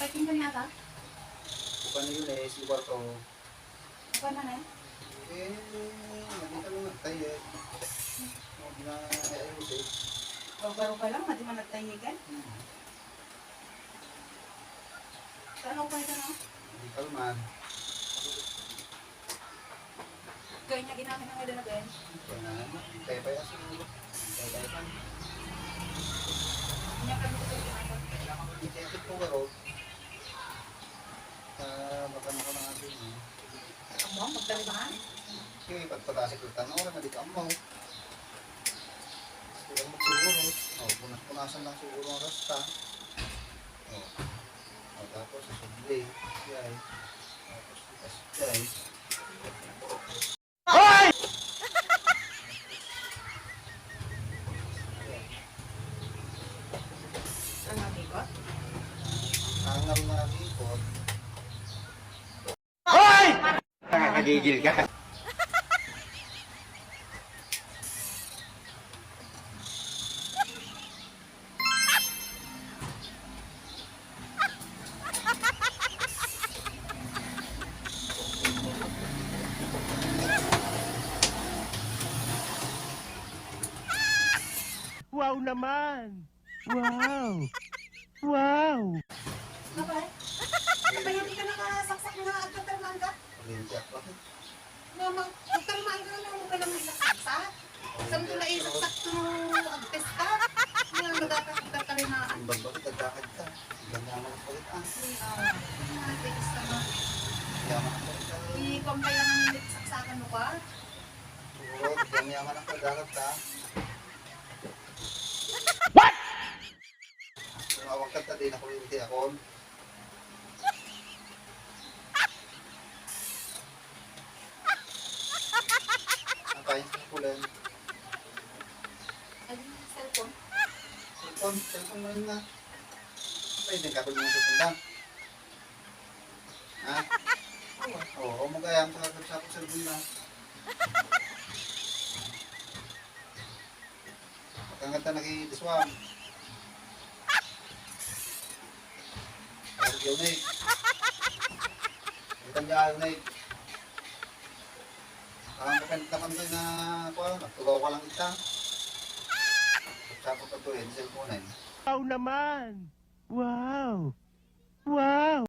Pagking ka niya ka? Bukan na yun eh, si Barto. Bukan na na eh? Eh, nandito lang tayo eh. Huwag na ayos eh. Baro ka lang, mati man nagtahigan. Saan ako pa ito no? Hindi kalman. Gaya niya ginamit ng ito na Ben. Kaya na naman, kaya pa yung siguro. Kaya pa. Niya kami ito ginamit. Kailangan ko i-check po baro. Baka natin eh. Amo, magdalibahan. Okay, pagpatasik ko tanong na dito amaw. Siguro mo siguro. Punas-punasan lang siguro ang rasta. Tapos susubli. Yay. Tapos itas-jay. Hoy! Ang nabikot. Ang narimikot. Hoy! Nakakagigil ka. Wow naman! Wow! Wow! Kapay? Kapay, hindi ka nakasaksak na agtatarmaan ka? Paglinti ako. Mama, agtarmaan ka na mo ka lang isaksak. Saan ko na isaksak to agpes ka? Hindi ang magkakarimaan. Ang bagbag, nagkakad ka. Ganyaman ang palit ah. Agpes ka na. Yaman ang palit ah. I-compay lang ang saksakan mo ba? Siguro, ganyaman ang pagkakad ka. What? Kung awag ka ta din ako hindi ako. Ang kain sa kulen. Ay, cellphone. Cellphone mo rin na. Pwede ka pag yung susundang. Ha? Oo, magayang sa cellphone na. Magkangata nag-i-diswam. Ang yunay. Ang yunay. Ang kapantaman ko na nagtugaw ka lang ita. Sapot ka to eh, cellphone eh. Wow naman! Wow!